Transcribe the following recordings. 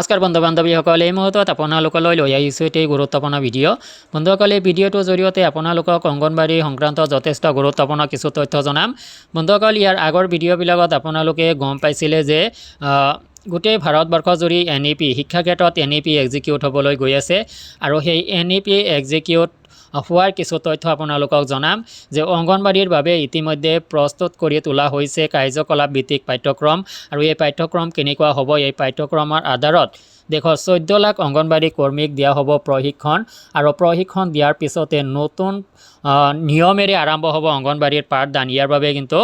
নমস্কাৰ বন্ধু বান্ধৱীসকল, এই মুহূৰ্তত আপোনালোকলৈ লৈ আহিছোঁ এটি গুৰুত্বপূৰ্ণ ভিডিঅ'। বন্ধুসকল, এই ভিডিঅ'টোৰ জৰিয়তে আপোনালোকক অংগনবাড়ী সংক্ৰান্ত যথেষ্ট গুৰুত্বপূৰ্ণ কিছু তথ্য জনাম। বন্ধুসকল, ইয়াৰ আগৰ ভিডিঅ'বিলাকত আপোনালোকে গম পাইছিলে যে গোটেই ভাৰতবৰ্ষ জুৰি NEP শিক্ষা ক্ষেত্ৰত NEP এক্সিকিউট হ'বলৈ গৈ আছে আৰু সেই NEP এক্সিকিউট হোৱাৰ কিছু তথ্য আপোনালোকক জনাম যে অংগনবাড়ীৰ বাবে ইতিমধ্যে প্ৰস্তুত কৰি তোলা হৈছে কাৰ্যকলাপ ভিত্তিক পাঠ্যক্ৰম আৰু এই পাঠ্যক্ৰম কেনেকুৱা হ'ব। এই পাঠ্যক্ৰমৰ আধাৰত দেশৰ 14 লাখ অংগনবাড়ী কৰ্মীক দিয়া হ'ব প্ৰশিক্ষণ আৰু প্ৰশিক্ষণ দিয়াৰ পিছতে নতুন নিয়মেৰে আৰম্ভ হ'ব অংগনবাড়ীৰ পাঠদান। ইয়াৰ বাবে কিন্তু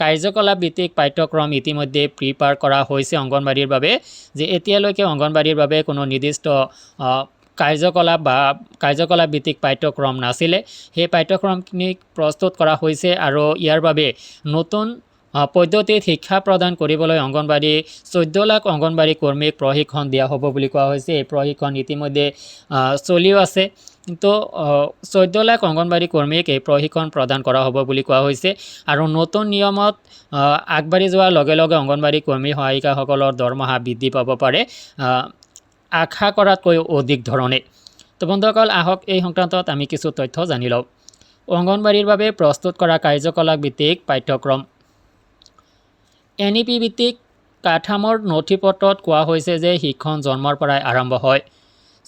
কাৰ্যকলাপ ভিত্তিক পাঠ্যক্ৰম ইতিমধ্যে প্ৰিপেয়াৰ কৰা হৈছে অংগনবাড়ীৰ বাবে, যে এতিয়ালৈকে অংগনবাড়ীৰ বাবে কোনো নিৰ্দিষ্ট কাৰ্যকলাপ ভিত্তিক পাঠ্যক্ৰম নাছিলে। সেই পাঠ্যক্ৰমখিনি প্ৰস্তুত কৰা হৈছে আৰু ইয়াৰ বাবে নতুন পদ্ধতিত শিক্ষা প্ৰদান কৰিবলৈ 14 লাখ অংগনবাড়ী কৰ্মীক প্ৰশিক্ষণ দিয়া হ'ব বুলি কোৱা হৈছে। এই প্ৰশিক্ষণ ইতিমধ্যে চলিও আছে, কিন্তু 14 লাখ অংগনবাড়ী কৰ্মীক এই প্ৰশিক্ষণ প্ৰদান কৰা হ'ব বুলি কোৱা হৈছে আৰু নতুন নিয়মত আগবাঢ়ি যোৱাৰ লগে লগে অংগনবাড়ী কৰ্মী সহায়িকাসকলৰ দৰমহা বৃদ্ধি পাব পাৰে আশা কৰাতকৈ অধিক ধৰণে। তো বন্ধুসকল, আহক এই সংক্ৰান্তত আমি কিছু তথ্য জানি লওঁ। অংগনবাড়ীৰ বাবে প্ৰস্তুত কৰা কাৰ্যকলাপ ভিত্তিক পাঠ্যক্ৰম। NEP ভিত্তিক কাঠামোৰ নথিপত্ৰত কোৱা হৈছে যে শিক্ষণ জন্মৰ পৰাই আৰম্ভ হয়।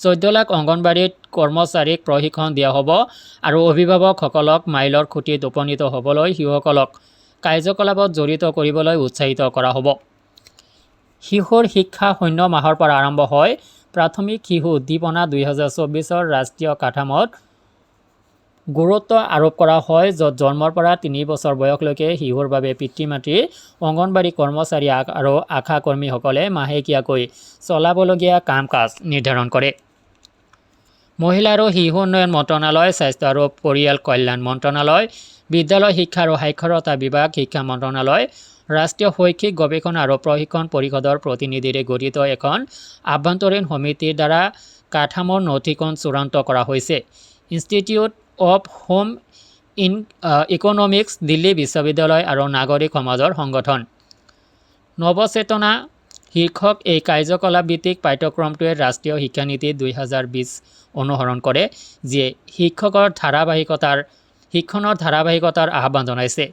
14 লাখ অংগনবাড়ীত কৰ্মচাৰীক প্ৰশিক্ষণ দিয়া হ'ব আৰু অভিভাৱকসকলক মাইলৰ খুঁটিত উপনীত হ'বলৈ শিশুসকলক কাৰ্যকলাপত জড়িত কৰিবলৈ উৎসাহিত কৰা হ'ব। শিশুৰ শিক্ষা 0 মাহৰ পৰা আৰম্ভ হয়। প্ৰাথমিক শিশু উদ্দীপনা 2024 ৰাষ্ট্ৰীয় কাঠামোত গুৰুত্ব আৰোপ কৰা হয়, য'ত জন্মৰ পৰা 3 বছৰ বয়সলৈকে শিশুৰ বাবে পিতৃ মাতৃৰ অংগনবাড়ী কৰ্মচাৰী আৰু আশা কৰ্মীসকলে মাহেকীয়াকৈ চলাবলগীয়া কাম কাজ নিৰ্ধাৰণ কৰে। মহিলা আৰু শিশু উন্নয়ন মন্ত্ৰণালয়, স্বাস্থ্য আৰু পৰিয়াল কল্যাণ মন্ত্ৰণালয়, বিদ্যালয় শিক্ষা আৰু সাক্ষৰতা বিভাগ, শিক্ষা মন্ত্ৰণালয়, ৰাষ্ট্ৰীয় শৈক্ষিক গৱেষণা আৰু প্ৰশিক্ষণ পৰিষদৰ প্ৰতিনিধিৰে গঠিত এখন আভ্যন্তৰীণ সমিতিৰ দ্বাৰা কাঠামোৰ নথিখন চূড়ান্ত কৰা হৈছে। Institute of home economics, Delhi বিশ্ববিদ্যালয় আৰু নাগৰিক সমাজৰ সংগঠন নৱচেতনা শীৰ্ষক এই কাৰ্যকলাপ ভিত্তিক পাঠ্যক্ৰমটোৱে ৰাষ্ট্ৰীয় শিক্ষানীতি 2020 অনুসৰণ কৰে, যিয়ে শিক্ষণৰ ধাৰাবাহিকতাৰ আহ্বান জনাইছে।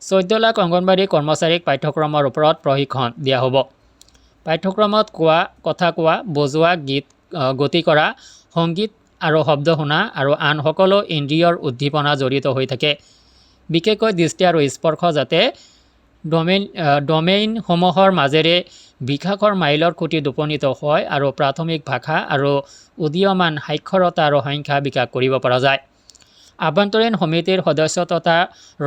14 লাখ অংগনবাড়ী কৰ্মচাৰীক পাঠ্যক্ৰমৰ ওপৰত প্ৰশিক্ষণ দিয়া হ'ব। পাঠ্যক্ৰমত কথা কোৱা, বজোৱা, গতি কৰা, সংগীত আৰু শব্দ শুনা আৰু আন সকলো ইন্দ্ৰিয়ৰ উদ্দীপনা জড়িত হৈ থাকে। বিশেষকৈ দৃষ্টি আৰু স্পৰ্শ যাতে ডমেইনসমূহৰ মাজেৰে বিকাশৰ মাইলৰ খুঁটিত উপনীত হয় আৰু প্ৰাথমিক ভাষা আৰু উদীয়মান সাক্ষৰতা আৰু সংখ্যা বিকাশ কৰিব পৰা যায়। আভ্যন্তৰীণ সমিতিৰ সদস্য তথা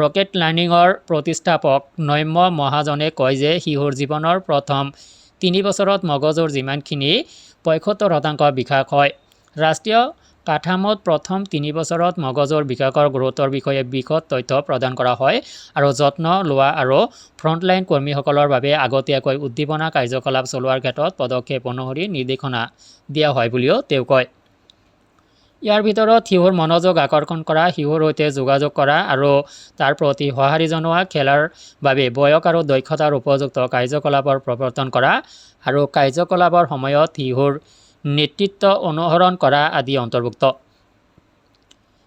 ৰকেট লাৰ্ণিঙৰ প্ৰতিষ্ঠাপক নম্য মহাজনে কয় যে শিশুৰ জীৱনৰ প্ৰথম 3 বছৰত মগজুৰ যিমানখিনি 75% বিকাশ হয়। ৰাষ্ট্ৰীয় কাঠামোত প্ৰথম 3 বছৰত মগজুৰ বিকাশৰ গুৰুত্বৰ বিষয়ে বিশদ তথ্য প্ৰদান কৰা হয় আৰু যত্ন লোৱা আৰু ফ্ৰণ্টলাইন কৰ্মীসকলৰ বাবে আগতীয়াকৈ উদ্দীপনা কাৰ্যকলাপ চলোৱাৰ ক্ষেত্ৰত পদক্ষেপ অনুসৰি নিৰ্দেশনা দিয়া হয় বুলিও তেওঁ কয়। ইয়াৰ ভিতৰত শিশুৰ মনোযোগ আকৰ্ষণ কৰা, শিশুৰ সৈতে যোগাযোগ কৰা আৰু তাৰ প্ৰতি সঁহাৰি জনোৱা, খেলাৰ বাবে বয়স আৰু দক্ষতাৰ উপযুক্ত কাৰ্যকলাপৰ প্ৰৱৰ্তন কৰা আৰু কাৰ্যকলাপৰ সময়ত শিশুৰ নেতৃত্ব অনুসৰণ কৰা আদি অন্তৰ্ভুক্ত।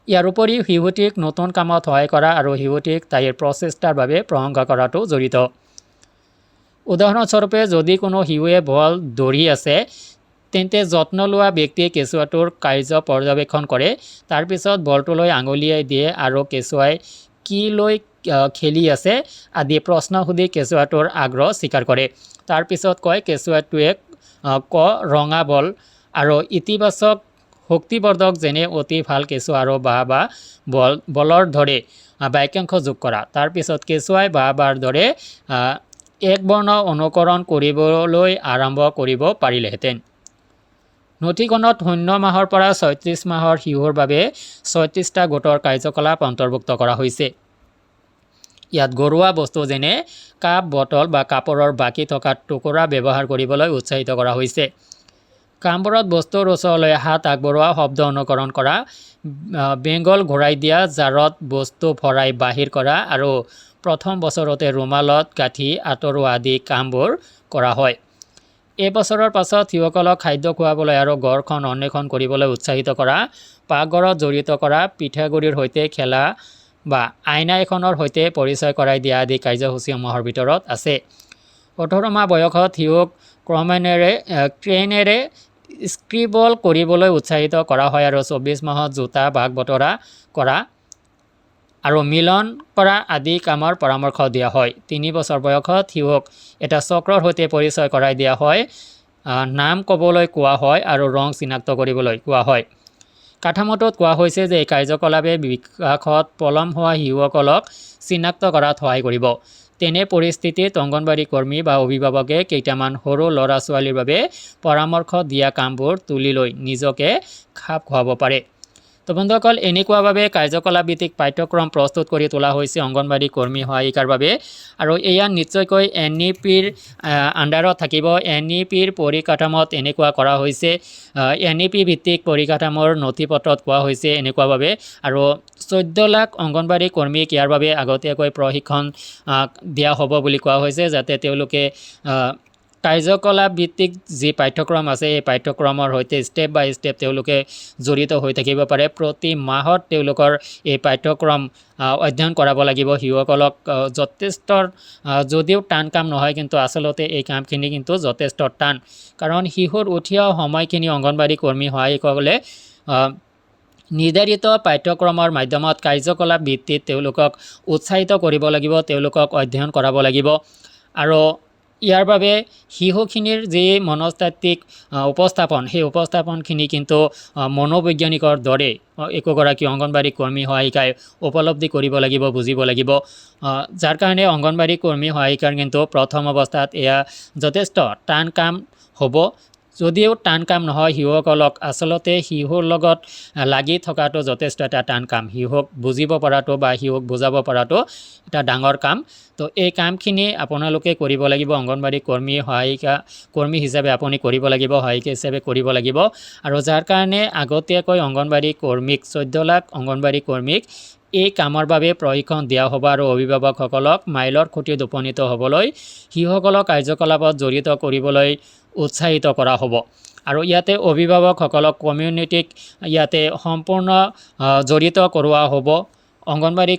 ইয়াৰ উপৰিও শিশুটিক নতুন কামত সহায় কৰা আৰু শিশুটিক তাইৰ প্ৰচেষ্টাৰ বাবে প্ৰশংসা কৰাটো জড়িত। উদাহৰণস্বৰূপে, যদি কোনো শিশুৱে বল দৌৰি আছে, তেন্তে যত্ন লোৱা ব্যক্তিয়ে কেঁচুৱাটোৰ কাৰ্য পৰ্যবেক্ষণ কৰে, তাৰ পিছত বলটোলৈ আঙুলিয়াই দিয়ে আৰু কেঁচুৱাই কি লৈ খেলি আছে আদি প্ৰশ্ন সুধি কেঁচুৱাটোৰ আগ্ৰহ স্বীকাৰ কৰে। তাৰ পিছত কয়, কেঁচুৱাটোৱে ৰঙা বল আৰু ইতিবাচক শক্তিবৰ্ধক যেনে অতি ভাল কেঁচুৱা আৰু বা বলৰ দৰে বাক্যাংশ যোগ কৰা। তাৰ পিছত কেঁচুৱাই বাৰ দৰে এক বৰ্ণ অনুকৰণ কৰিবলৈ আৰম্ভ কৰিব পাৰিলেহেঁতেন। নথিখনত 0 মাহৰ পৰা 36 মাহৰ শিশুৰ বাবে 36টা গোটৰ কাৰ্যকলাপ অন্তৰ্ভুক্ত কৰা হৈছে। ইয়াত ঘৰুৱা বস্তু যেনে কাপ, বটল বা কাপোৰৰ বাকী থকা টুকুৰা ব্যৱহাৰ কৰিবলৈ উৎসাহিত কৰা হৈছে। কামবোৰত বস্তুৰ ওচৰলৈ হাত আগবঢ়োৱা, শব্দ অনুকৰণ কৰা, বেংগল ঘূৰাই দিয়া, জাৰত বস্তু ভৰাই বাহিৰ কৰা আৰু প্ৰথম বছৰতে ৰুমালত গাঁঠি আঁতৰোৱা আদি কামবোৰ কৰা হয়। এই বছৰৰ পাছত শিশুসকলক খাদ্য খুৱাবলৈ আৰু ঘৰখন অন্বেষণ কৰিবলৈ উৎসাহিত কৰা, পাকঘৰত জড়িত কৰা, পিঠাগুড়িৰ সৈতে খেলা বা আইনা এখনৰ সৈতে পৰিচয় কৰাই দিয়া আদি কাৰ্যসূচীসমূহৰ ভিতৰত আছে। 18 মাহ বয়সত শিশুক ক্ৰেনেৰে স্ক্ৰিবল কৰিবলৈ উৎসাহিত কৰা হয় আৰু 24 মাহত জোতা ভাগ বতৰা কৰা আৰু মিলন কৰা আদি কামৰ পৰামৰ্শ দিয়া হয়। 3 বছৰ বয়সত শিশুক এটা চক্ৰৰ সৈতে পৰিচয় কৰাই দিয়া হয়, নাম ক'বলৈ কোৱা হয় আৰু ৰং চিনাক্ত কৰিবলৈ কোৱা হয়। কাঠামোটোত কোৱা হৈছে যে এই কাৰ্যকলাপে বিকাশত পলম হোৱা শিশুসকলক চিনাক্ত কৰাত সহায় কৰিব। তেনে পৰিস্থিতিত অংগনবাড়ী কৰ্মী বা অভিভাৱকে কেইটামান সৰু ল'ৰা-ছোৱালীৰ বাবে পৰামৰ্শ দিয়া কামবোৰ তুলি লৈ নিজকে খাপ খুৱাব পাৰে। তো বন্ধুসকল, এনেকুৱাভাৱে কাৰ্যকলাপ ভিত্তিক পাঠ্যক্ৰম প্ৰস্তুত কৰি তোলা হৈছে অংগনবাড়ী কৰ্মী সহায়িকাৰ বাবে আৰু এয়া নিশ্চয়কৈ NEP-ৰ আণ্ডাৰত থাকিব। NEP-ৰ পৰিকাঠামোত এনেকুৱা কৰা হৈছে। NEP ভিত্তিক পৰিকাঠামোৰ নথিপত্ৰত কোৱা হৈছে এনেকুৱাভাৱে আৰু 14 লাখ অংগনবাড়ী কৰ্মীক ইয়াৰ বাবে আগতীয়াকৈ প্ৰশিক্ষণ দিয়া হ'ব বুলি কোৱা হৈছে, যাতে তেওঁলোকে কাৰ্যকলাপ ভিত্তিক যি পাঠ্যক্ৰম আছে এই পাঠ্যক্ৰমৰ সৈতে ষ্টেপ বাই ষ্টেপ তেওঁলোকে জড়িত হৈ থাকিব পাৰে। প্ৰতি মাহত তেওঁলোকৰ এই পাঠ্যক্ৰম অধ্যয়ন কৰাব লাগিব। শিশুসকলক যথেষ্ট যদিও টান কাম নহয়, কিন্তু আচলতে এই কামখিনি কিন্তু যথেষ্ট টান, কাৰণ শিশুৰ উঠি অহা সময়খিনি অংগনবাড়ী কৰ্মী সহায়িকসকলে নিৰ্ধাৰিত পাঠ্যক্ৰমৰ মাধ্যমত কাৰ্যকলাপ ভিত্তিত তেওঁলোকক উৎসাহিত কৰিব লাগিব, তেওঁলোকক অধ্যয়ন কৰাব লাগিব আৰু ইয়াৰ বাবে শিশুখিনিৰ যি মনস্তাত্ত্বিক উপস্থাপন সেই উপস্থাপনখিনি কিন্তু মনোবৈজ্ঞানিকৰ দৰে একোগৰাকী অংগনবাড়ী কৰ্মী সহায়িকাই উপলব্ধি কৰিব লাগিব, বুজিব লাগিব, যাৰ কাৰণে অংগনবাড়ী কৰ্মী সহায়িকাৰ কিন্তু প্ৰথম অৱস্থাত এয়া যথেষ্ট টান কাম হ'ব। যদিও টান কাম নহয়, শিশুসকলক আচলতে শিশুৰ লগত লাগি থকাটো যথেষ্ট এটা টান কাম। শিশুক বুজিব পৰাটো বা শিশুক বুজাব পৰাটো এটা ডাঙৰ কাম। তো এই কামখিনি আপোনালোকে কৰিব লাগিব। অংগনবাড়ী কৰ্মী হিচাপে আপুনি কৰিব লাগিব, সহায়িকা হিচাপে কৰিব লাগিব আৰু যাৰ কাৰণে আগতীয়াকৈ অংগনবাড়ী কৰ্মীক 14 লাখ অংগনবাড়ী কৰ্মীক এই কামৰ বাবে প্ৰশিক্ষণ দিয়া হ'ব আৰু অভিভাৱকসকলক মাইলৰ খুঁটিত উপনীত হ'বলৈ শিশুসকলক কাৰ্যকলাপত জড়িত কৰিবলৈ উৎসাহিত কৰা হ'ব আৰু ইয়াতে অভিভাৱকসকলক কমিউনিটিক ইয়াতে সম্পূৰ্ণ জড়িত কৰোৱা হ'ব। অংগনবাড়ী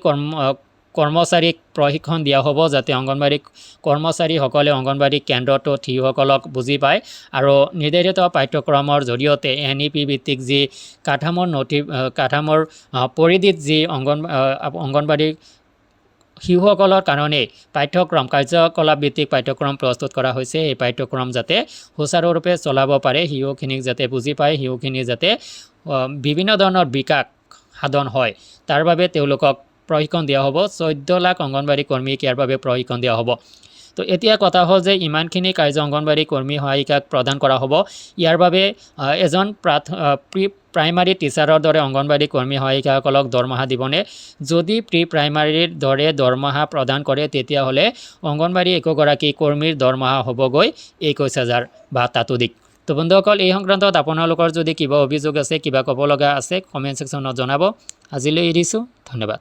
কৰ্মচাৰীক প্ৰশিক্ষণ দিয়া হ'ব, যাতে অংগনবাড়ী কৰ্মচাৰীসকলে অংগনবাড়ী কেন্দ্ৰটোত শিশুসকলক বুজি পায় আৰু নিৰ্ধাৰিত পাঠ্যক্ৰমৰ জৰিয়তে NEP ভিত্তিক যি কাঠামোৰ পৰিধিত যি অংগনবাড়ী শিশুসকলৰ কাৰণে কাৰ্যকলাপ ভিত্তিক পাঠ্যক্ৰম প্ৰস্তুত কৰা হৈছে, এই পাঠ্যক্ৰম যাতে সুচাৰুৰূপে চলাব পাৰে, শিশুখিনিক যাতে বুজি পায়, শিশুখিনি যাতে বিভিন্ন ধৰণৰ বিকাশ সাধন হয়, তাৰ বাবে তেওঁলোকক প্ৰশিক্ষণ দিয়া হ'ব। 14 লাখ অংগনবাড়ী কৰ্মীক ইয়াৰ বাবে প্ৰশিক্ষণ দিয়া হ'ব। তো এতিয়া কথা হ'ল যে ইমানখিনি কাৰ্য অংগনবাড়ী কৰ্মী সহায়িকাক প্ৰদান কৰা হ'ব। ইয়াৰ বাবে এজন প্ৰাইমাৰী টিচাৰৰ দৰে অংগনবাড়ী কৰ্মী সহায়িকাসকলক দৰমহা দিবনে? যদি প্ৰি প্ৰাইমাৰীৰ দৰে দৰমহা প্ৰদান কৰে, তেতিয়াহ'লে অংগনবাড়ী একোগৰাকী কৰ্মীৰ দৰমহা হ'বগৈ 21,000 বা তাতোধিক। তো বন্ধুসকল, এই সংক্ৰান্তত আপোনালোকৰ যদি কিবা অভিযোগ আছে, কিবা ক'ব লগা আছে, কমেণ্ট ছেকশ্যনত জনাব। আজিলৈ এৰিছোঁ, ধন্যবাদ।